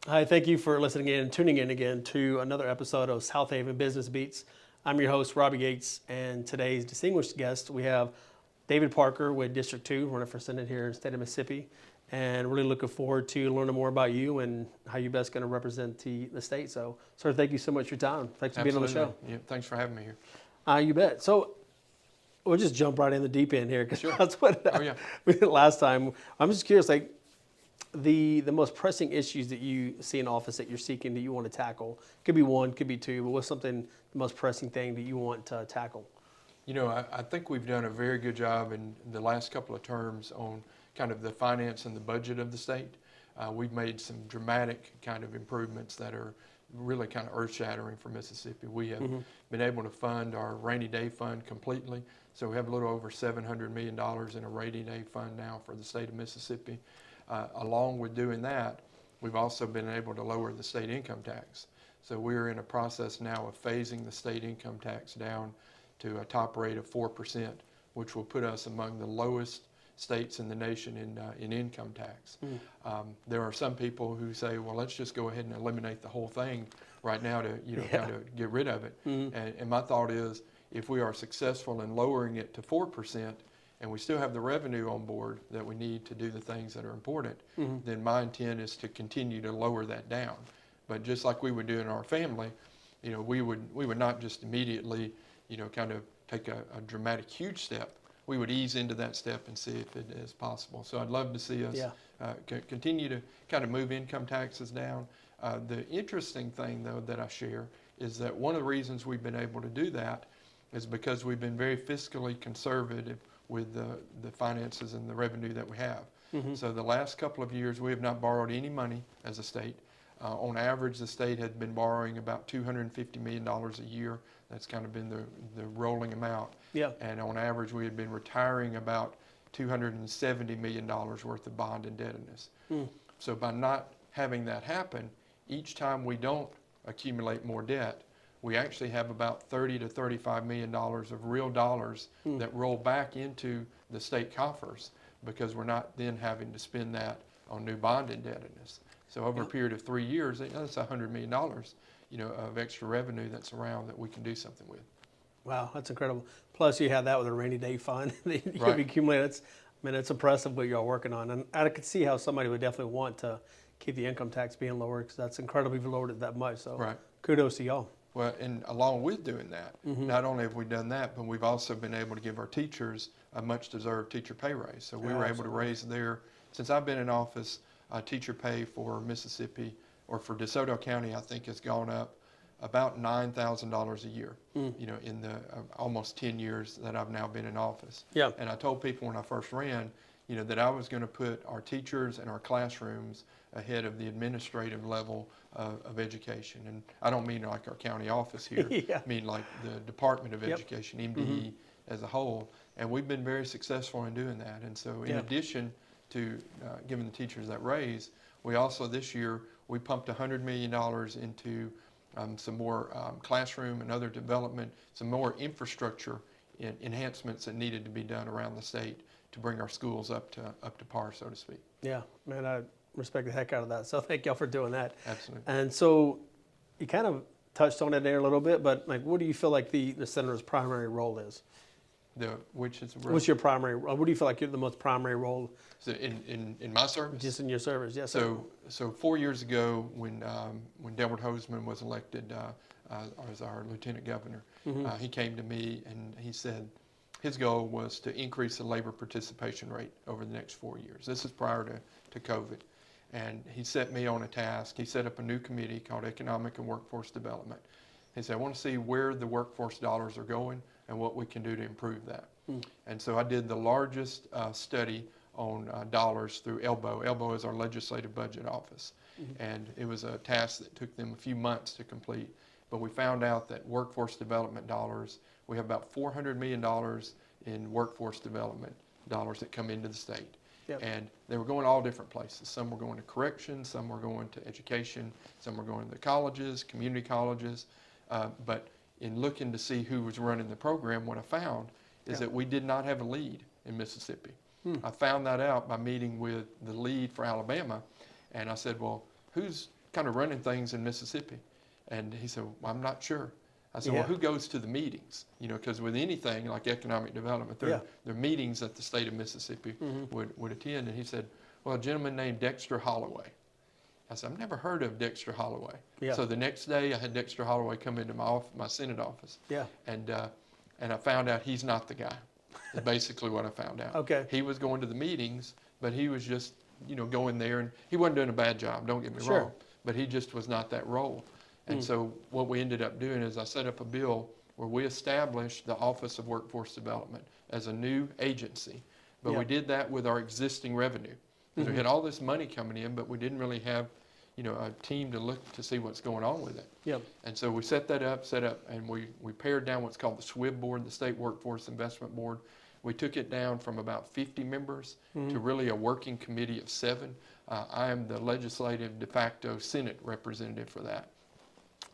Hi, thank you for listening in and tuning in again to another episode of Southaven Business Beats. I'm your host, Robbie Yates, and today's distinguished guest, we have David Parker with District 2, running for Senate here in the state of Mississippi, and really looking forward to learning more about you and how you're best going to represent the state. So, sir, thank you so much for your time. Thanks for being on the show. Yeah, thanks for having me here. You bet. So, we'll just jump right in the deep end here, because Sure. that's what we did last time. I'm just curious, like, the most pressing issues that you see in office that you're seeking that you want to tackle. Could be one, could be two, but what's something, the most pressing thing that you want to tackle? You know, I think we've done a very good job in the last couple of terms on kind of the finance and the budget of the state. We've made some dramatic kind of improvements that are really kind of earth-shattering for Mississippi. We have been able to fund our rainy day fund completely. So we have a little over $700 million in a rainy day fund now for the state of Mississippi. Along with doing that, we've also been able to lower the state income tax. So we're in a process now of phasing the state income tax down to a top rate of 4%, which will put us among the lowest states in the nation in income tax. There are some people who say, well, let's just go ahead and eliminate the whole thing right now to kind of get rid of it. And my thought is, if we are successful in lowering it to 4%, and we still have the revenue on board that we need to do the things that are important, then my intent is to continue to lower that down. But just like we would do in our family, you know, we would not just immediately, kind of take a dramatic, huge step. We would ease into that step and see if it is possible. So I'd love to see us continue to kind of move income taxes down. The interesting thing, though, that I share is that one of the reasons we've been able to do that is because we've been very fiscally conservative with the finances and the revenue that we have. So the last couple of years, we have not borrowed any money as a state. On average, the state had been borrowing about $250 million a year. That's kind of been the rolling amount. Yeah. And on average, we had been retiring about $270 million worth of bond indebtedness. So by not having that happen, each time we don't accumulate more debt, we actually have about $30 to $35 million of real dollars that roll back into the state coffers, because we're not then having to spend that on new bond indebtedness. So over a period of 3 years, that's $100 million, of extra revenue that's around that we can do something with. Wow, that's incredible. Plus, you have that with a rainy day fund that you Right. accumulate. It's impressive what you're working on, and I could see how somebody would definitely want to keep the income tax being lower, because that's incredible if you lowered it that much. So, Right. Kudos to y'all. Well, and along with doing that, not only have we done that, but we've also been able to give our teachers a much-deserved teacher pay raise. So we were able to raise since I've been in office, teacher pay for Mississippi, or for DeSoto County, I think has gone up about $9,000 a year, in the almost 10 years that I've now been in office. Yeah. And I told people when I first ran, that I was going to put our teachers and our classrooms ahead of the administrative level of education. And I don't mean like our county office here. I mean like the Department of Education, MDE as a whole. And we've been very successful in doing that. And so in addition to giving the teachers that raise, we also this year, we pumped $100 million into some more classroom and other development, some more infrastructure enhancements that needed to be done around the state to bring our schools up to par, so to speak. Yeah, man, I respect the heck out of that. So thank y'all for doing that. Absolutely. And so you kind of touched on it there a little bit, but like, what do you feel like the senator's primary role is? What's your primary? What do you feel like you're the most primary role? So in my service? Just in your service, yes. So 4 years ago, when Delbert Hosemann was elected as our lieutenant governor, he came to me and he said his goal was to increase the labor participation rate over the next 4 years. This is prior to COVID. And he set me on a task. He set up a new committee called Economic and Workforce Development. He said, I want to see where the workforce dollars are going and what we can do to improve that. And so I did the largest study on dollars through ELBO. ELBO is our legislative budget office. And it was a task that took them a few months to complete. But we found out that workforce development dollars, we have about $400 million in workforce development dollars that come into the state. Yep. And they were going all different places. Some were going to corrections, some were going to education, some were going to the colleges, community colleges. But in looking to see who was running the program, what I found is that we did not have a lead in Mississippi. I found that out by meeting with the lead for Alabama, and I said, well, who's kind of running things in Mississippi? And he said, well, I'm not sure. I said, Yeah. well, who goes to the meetings? Because with anything like economic development, there are meetings that the state of Mississippi would attend. And he said, well, a gentleman named Dexter Holloway. I said, I've never heard of Dexter Holloway. Yeah. So the next day, I had Dexter Holloway come into my Senate office. Yeah. And I found out he's not the guy. That's basically what I found out. Okay. He was going to the meetings, but he was just, going there, and he wasn't doing a bad job, don't get me wrong, but he just was not that role. And so what we ended up doing is I set up a bill where we established the Office of Workforce Development as a new agency. But we did that with our existing revenue. Because we had all this money coming in, but we didn't really have, a team to look to see what's going on with it. Yep. And so we set up, and we pared down what's called the SWIB board, the State Workforce Investment Board. We took it down from about 50 members to really a working committee of 7. I am the legislative de facto Senate representative for that.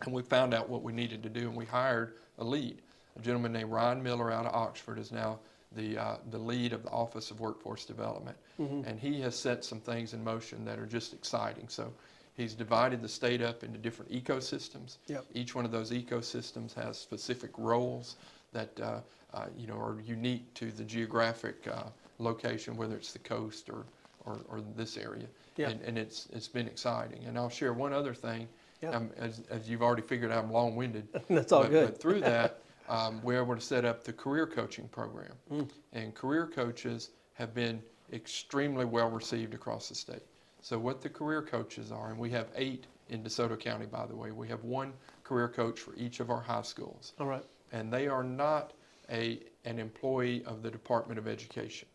And we found out what we needed to do, and we hired a lead. A gentleman named Ryan Miller out of Oxford is now the lead of the Office of Workforce Development. And he has set some things in motion that are just exciting. So he's divided the state up into different ecosystems. Yep. Each one of those ecosystems has specific roles that are unique to the geographic location, whether it's the coast or this area. Yeah. And it's been exciting. And I'll share one other thing. Yeah. As you've already figured out, I'm long-winded. That's all good. But through that, we're able to set up the career coaching program. And career coaches have been extremely well received across the state. So what the career coaches are, and we have 8 in DeSoto County, by the way. We have 1 career coach for each of our high schools. All right. And they are not an employee of the Department of Education.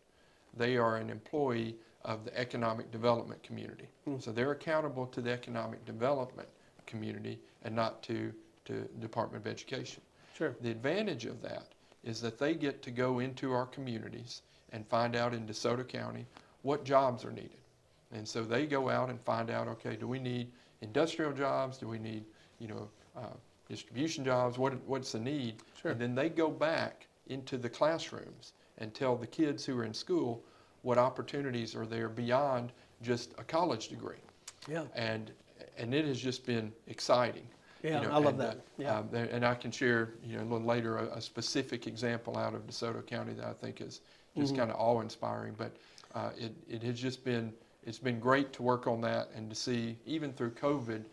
They are an employee of the economic development community. So they're accountable to the economic development community and not to the Department of Education. Sure. The advantage of that is that they get to go into our communities and find out in DeSoto County what jobs are needed. And so they go out and find out, okay, do we need industrial jobs? Do we need, distribution jobs? What's the need? Sure. And then they go back into the classrooms and tell the kids who are in school what opportunities are there beyond just a college degree. Yeah. And it has just been exciting. Yeah, I love that. Yeah. And I can share, a little later a specific example out of DeSoto County that I think is just kind of awe-inspiring. But it has just been, it's been great to work on that and to see, even through COVID,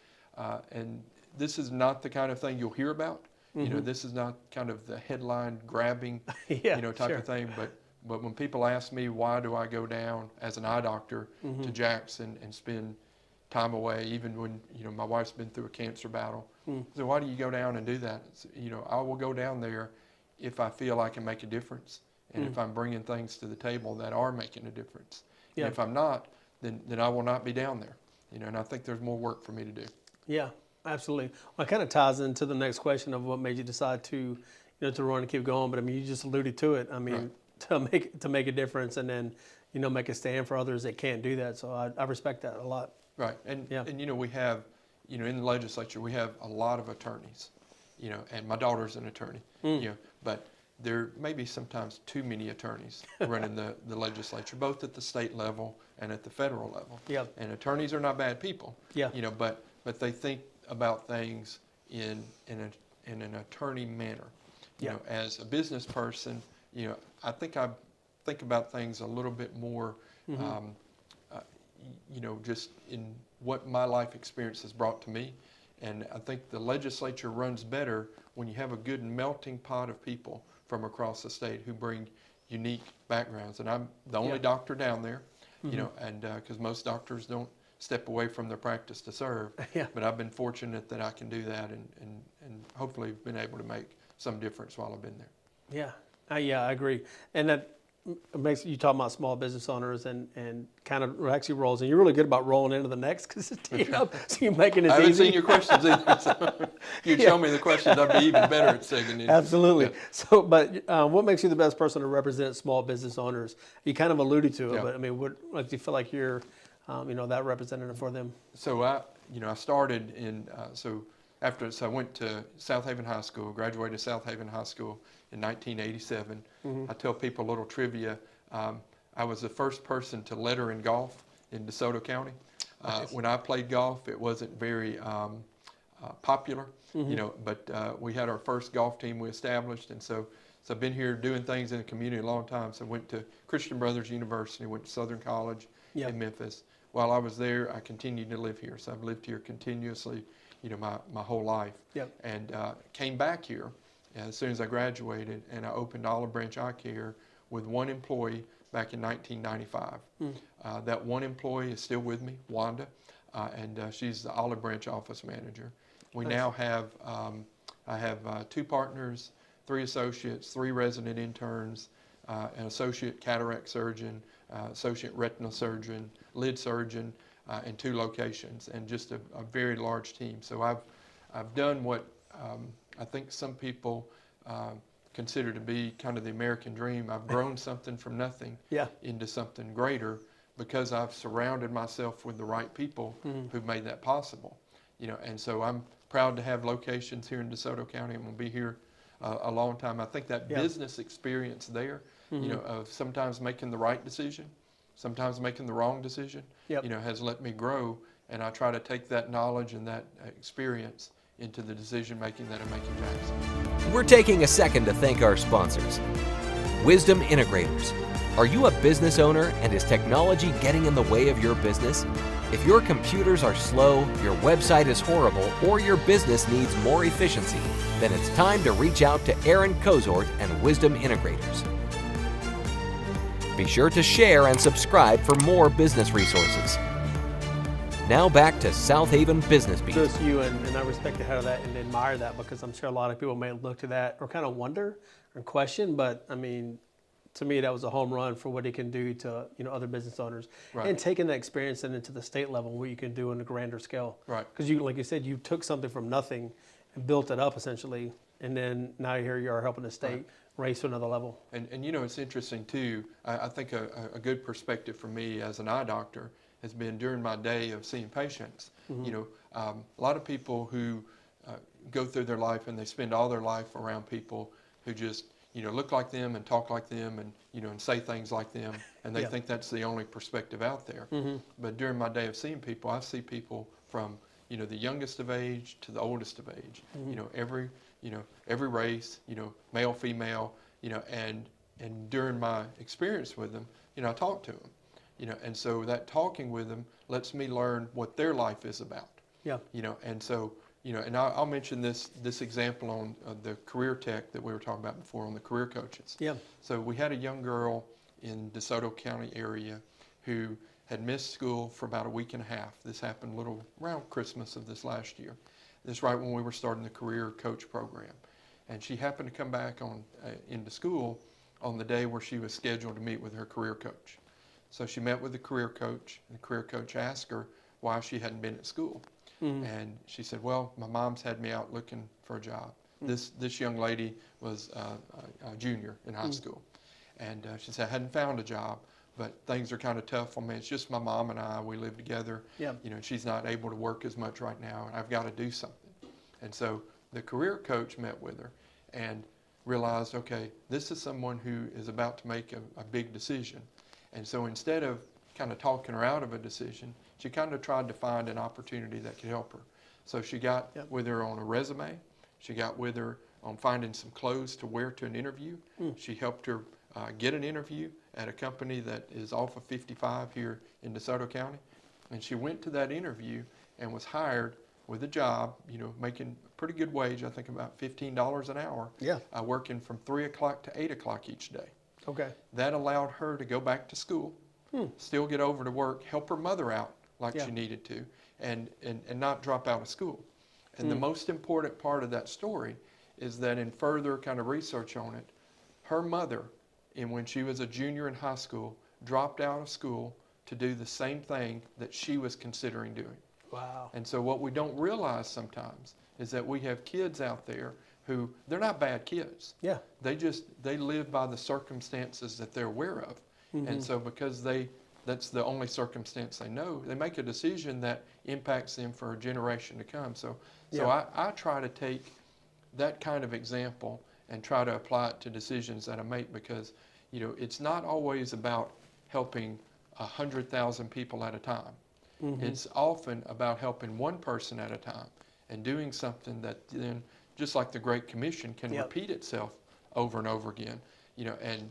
and this is not the kind of thing you'll hear about. This is not kind of the headline grabbing, type of thing. But when people ask me, why do I go down as an eye doctor to Jackson and spend time away, even when, my wife's been through a cancer battle. So why do you go down and do that? It's, I will go down there if I feel I can make a difference and if I'm bringing things to the table that are making a difference. Yeah. And if I'm not, then I will not be down there, and I think there's more work for me to do. Yeah, absolutely. Well, it kind of ties into the next question of what made you decide to, to run and keep going. But I mean, you just alluded to it. I mean, right. to make a difference and then, make a stand for others that can't do that. So I respect that a lot. Right, and we have, in the legislature, we have a lot of attorneys, and my daughter's an attorney, but there may be sometimes too many attorneys running the legislature, both at the state level and at the federal level. Yeah. And attorneys are not bad people. Yeah. But they think about things in an attorney manner. As a business person, I think about things a little bit more. Just in what my life experience has brought to me. And I think the legislature runs better when you have a good melting pot of people from across the state who bring unique backgrounds. And I'm the only doctor down there, and because most doctors don't step away from their practice to serve. Yeah. But I've been fortunate that I can do that and hopefully been able to make some difference while I've been there. Yeah, I agree. And that makes you talk about small business owners and kind of actually rolls, and you're really good about rolling into the next because it's teed up, so you're making it easy. I haven't seen your questions either, so if you'd show me the questions, I'd be even better at segueing in. Absolutely. Yeah. So, but what makes you the best person to represent small business owners? You kind of alluded to it, but I mean, what do you feel like you're, that representative for them? So I started in I went to Southaven High School, graduated Southaven High School in 1987. I tell people a little trivia. I was the first person to letter in golf in DeSoto County. Nice. When I played golf, it wasn't very popular, but we had our first golf team we established, and so I've been here doing things in the community a long time. So I went to Christian Brothers University, went to Southern College in Memphis. While I was there, I continued to live here. So I've lived here continuously, my whole life. And came back here as soon as I graduated, and I opened Olive Branch Eye Care with one employee back in 1995. That one employee is still with me, Wanda, and she's the Olive Branch office manager. We now have, I have 2 partners, 3 associates, 3 resident interns, an associate cataract surgeon, associate retinal surgeon, lid surgeon, and 2 locations, and just a very large team. So I've done what I think some people consider to be kind of the American dream. I've grown something from nothing into something greater because I've surrounded myself with the right people who've made that possible. And so I'm proud to have locations here in DeSoto County. I'm going to be here a long time. I think that business experience there, of sometimes making the right decision, sometimes making the wrong decision, has let me grow. And I try to take that knowledge and that experience into the decision making that I'm making Jackson. We're taking a second to thank our sponsors. Wisdom Integrators. Are you a business owner and is technology getting in the way of your business? If your computers are slow, your website is horrible, or your business needs more efficiency, then it's time to reach out to Aaron Kozort and Wisdom Integrators. Be sure to share and subscribe for more business resources. Now back to Southaven Business Beat. Just you, and I respect the head of that and admire that, because I'm sure a lot of people may look to that or kind of wonder and question, but I mean, to me, that was a home run for what he can do to other business owners, and taking that experience into the state level, what you can do on a grander scale. Because you, like you said, you took something from nothing and built it up essentially, and then now here you are helping the state raise to another level. And it's interesting too. I think a good perspective for me as an eye doctor has been during my day of seeing patients. A lot of people who go through their life and they spend all their life around people who just look like them and talk like them and and say things like them, and they think that's the only perspective out there. But during my day of seeing people, I see people from the youngest of age to the oldest of age. Every race, male, female, and during my experience with them, I talk to them, and so that talking with them lets me learn what their life is about. And so. And I'll mention this example on the career tech that we were talking about before on the career coaches. So we had a young girl in DeSoto County area who had missed school for about a week and a half. This happened a little around Christmas of this last year. This right when we were starting the career coach program. And she happened to come back into school on the day where she was scheduled to meet with her career coach. So she met with the career coach, and the career coach asked her why she hadn't been at school. And she said, well, my mom's had me out looking for a job. This young lady was a junior in high school. And she said, I hadn't found a job, but things are kind of tough for me. It's just my mom and I, we live together. She's not able to work as much right now, and I've got to do something. And so the career coach met with her and realized, okay, this is someone who is about to make a big decision. And so instead of kind of talking her out of a decision, she kind of tried to find an opportunity that could help her. So she got with her on a resume. She got with her on finding some clothes to wear to an interview. She helped her get an interview at a company that is off of 55 here in DeSoto County. And she went to that interview and was hired with a job, making a pretty good wage, I think about $15 an hour, working from 3 o'clock to 8 o'clock each day. That allowed her to go back to school, still get over to work, help her mother out like she needed to, and not drop out of school. And the most important part of that story is that in further kind of research on it, her mother, when she was a junior in high school, dropped out of school to do the same thing that she was considering doing. Wow. And so what we don't realize sometimes is that we have kids out there who, they're not bad kids. They live by the circumstances that they're aware of. And so because that's the only circumstance they know, they make a decision that impacts them for a generation to come. So I try to take that kind of example and try to apply it to decisions that I make, because it's not always about helping 100,000 people at a time. It's often about helping one person at a time and doing something that then, just like the Great Commission, can repeat itself over and over again. And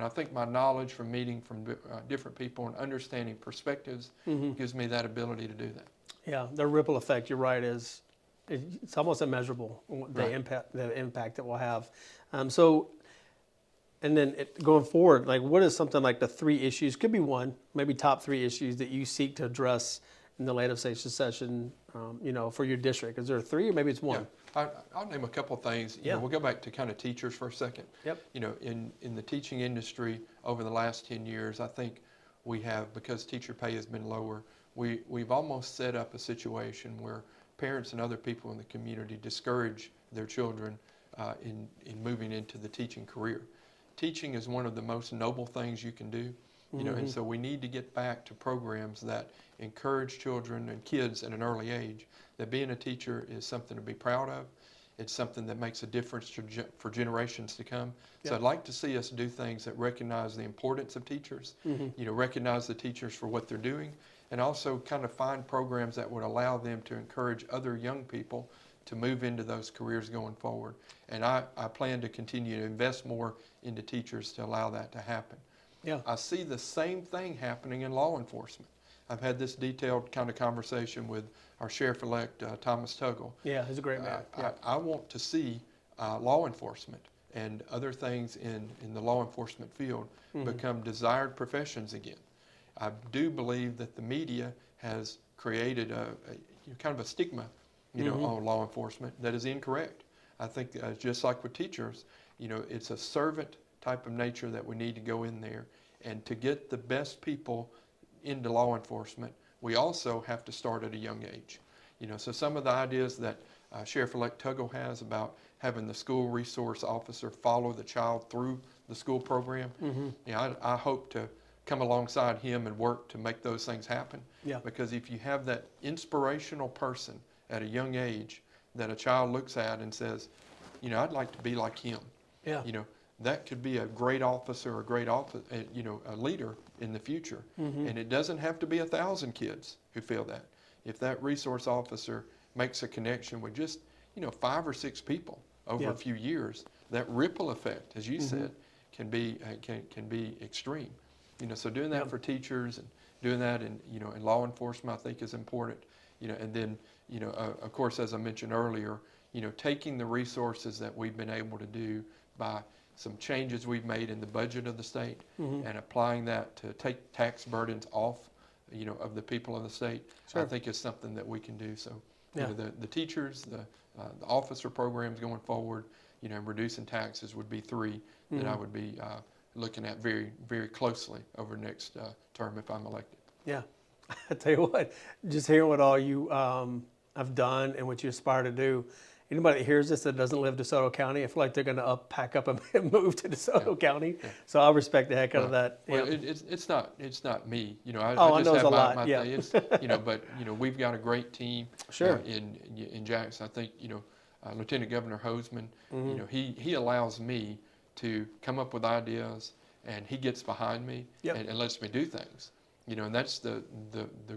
I think my knowledge from meeting from different people and understanding perspectives gives me that ability to do that. Yeah, the ripple effect, you're right, it's almost immeasurable, the Right. impact it will have. And then going forward, like what is something like the 3 issues, could be one, maybe top 3 issues that you seek to address in the legislative session, for your district? Is there 3 or maybe it's 1? Yeah. I'll name a couple of things. We'll go back to kind of teachers for a second. Yep. In the teaching industry over the last 10 years, I think we have, because teacher pay has been lower, we've almost set up a situation where parents and other people in the community discourage their children in moving into the teaching career. Teaching is one of the most noble things you can do, and so we need to get back to programs that encourage children and kids at an early age that being a teacher is something to be proud of. It's something that makes a difference for generations to come. So I'd like to see us do things that recognize the importance of teachers, recognize the teachers for what they're doing, and also kind of find programs that would allow them to encourage other young people to move into those careers going forward. And I plan to continue to invest more into teachers to allow that to happen. Yeah. I see the same thing happening in law enforcement. I've had this detailed kind of conversation with our Sheriff-elect, Thomas Tuggle. Yeah, he's a great man. I want to see law enforcement and other things in the law enforcement field become desired professions again. I do believe that the media has created a kind of a stigma, on law enforcement that is incorrect. I think just like with teachers, it's a servant type of nature that we need to go in there. And to get the best people into law enforcement, we also have to start at a young age. So some of the ideas that Sheriff-elect Tuggle has about having the school resource officer follow the child through the school program, I hope to come alongside him and work to make those things happen. Yeah. Because if you have that inspirational person at a young age that a child looks at and says, I'd like to be like him. Yeah. That could be a great officer, a leader in the future. And it doesn't have to be 1,000 kids who feel that. If that resource officer makes a connection with just, 5 or 6 people over a few years, that ripple effect, as you said, can be extreme. So doing that for teachers and doing that in law enforcement, I think is important. And then, of course, as I mentioned earlier, taking the resources that we've been able to do by some changes we've made in the budget of the state and applying that to take tax burdens off, of the people of the state, I think is something that we can do. So, the teachers, the officer programs going forward, reducing taxes would be 3 that I would be looking at very, very closely over the next term if I'm elected. Yeah. I tell you what, just hearing what all you have done and what you aspire to do, anybody that hears this that doesn't live in DeSoto County, I feel like they're going to pack up and move to DeSoto County. Yeah. So I respect the heck out of that. Well, it's not me. I I just know have it's a my lot. thing. It's, but we've got a great team. Sure. In Jackson, I think Lieutenant Governor Hoseman. He allows me to come up with ideas, and he gets behind me and lets me do things. And that's the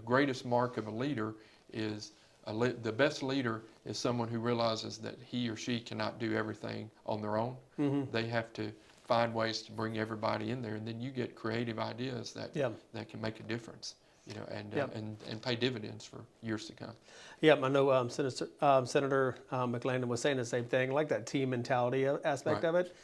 greatest mark of a leader is the best leader is someone who realizes that he or she cannot do everything on their own. They have to find ways to bring everybody in there, and then you get creative ideas that can make a difference, and pay dividends for years to come. Yeah, I know Senator McLandon was saying the same thing, like that team mentality aspect of it.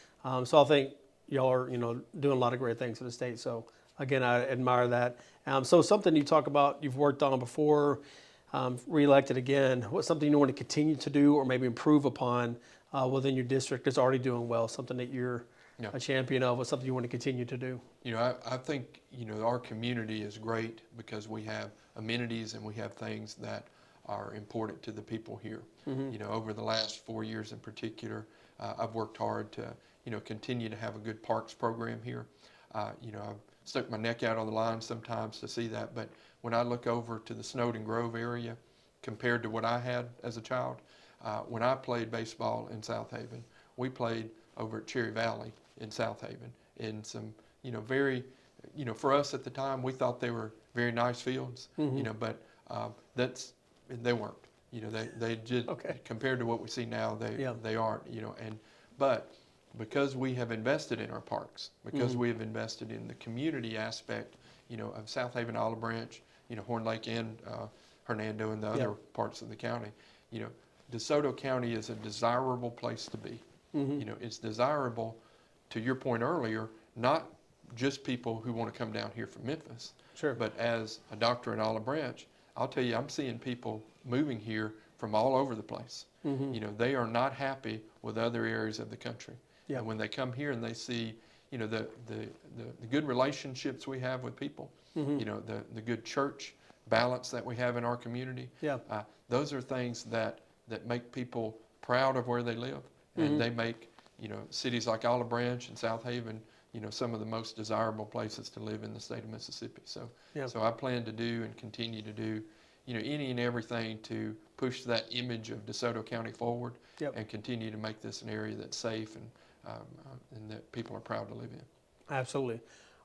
So I think y'all are doing a lot of great things for the state. So again, I admire that. So something you talk about, you've worked on before, reelected again. What's something you want to continue to do or maybe improve upon within your district that's already doing well? Something that you're a champion of, or something you want to continue to do? I think our community is great because we have amenities and we have things that are important to the people here. Over the last 4 years in particular, I've worked hard to continue to have a good parks program here. I've stuck my neck out on the line sometimes to see that, but when I look over to the Snowden Grove area compared to what I had as a child, when I played baseball in Southaven, we played over at Cherry Valley in Southaven in some, very, for us at the time, we thought they were very nice fields, but They weren't. You know, they just compared to what we see now, they aren't. You know, but because we have invested in our parks, because we have invested in the community aspect, you know, of Southaven, Olive Branch, you know, Horn Lake, and Hernando, and the other parts of the county, you know, DeSoto County is a desirable place to be. You know, it's desirable, to your point earlier, not just people who want to come down here from Memphis, but as a doctor in Olive Branch, I'll tell you, I'm seeing people moving here from all over the place. You know, they are not happy with other areas of the country. And when they come here and they see, you know, the good relationships we have with people, you know, the good church balance that we have in our community, those are things that make people proud of where they live. And they make, you know, cities like Olive Branch and Southaven, you know, some of the most desirable places to live in the state of Mississippi. So, so I plan to do and continue to do, you know, any and everything to push that image of DeSoto County forward and continue to make this an area that's safe and that people are proud to live in. Absolutely.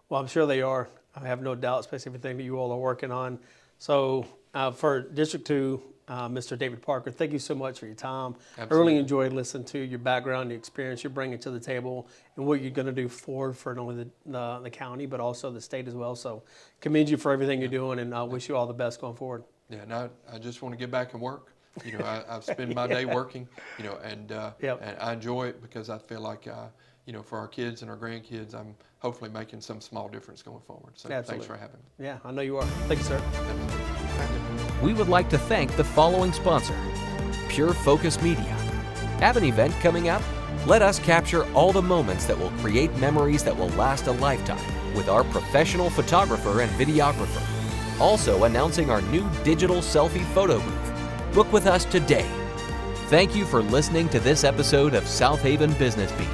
Well, I'm sure they are. I have no doubt, especially everything that you all are working on. So for District 2, Mr. David Parker, thank you so much for your time. I really enjoyed listening to your background, the experience you're bringing to the table, and what you're going to do for not only the county, but also the state as well. So commend you for everything you're doing, and I wish you all the best going forward. Yeah, and I just want to get back and work. You know, I've spent my day working, you know, and I enjoy it because I feel like, you know, for our kids and our grandkids, I'm hopefully making some small difference going forward. So thanks for having me. Yeah, I know you are. Thank you, sir. We would like to thank the following sponsor, Pure Focus Media. Have an event coming up? Let us capture all the moments that will create memories that will last a lifetime with our professional photographer and videographer. Also announcing our new digital selfie photo booth. Book with us today. Thank you for listening to this episode of Southaven Business Beat.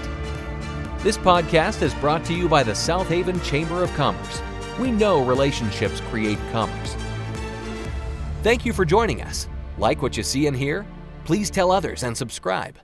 This podcast is brought to you by the Southaven Chamber of Commerce. We know relationships create commerce. Thank you for joining us. Like what you see and hear? Please tell others and subscribe.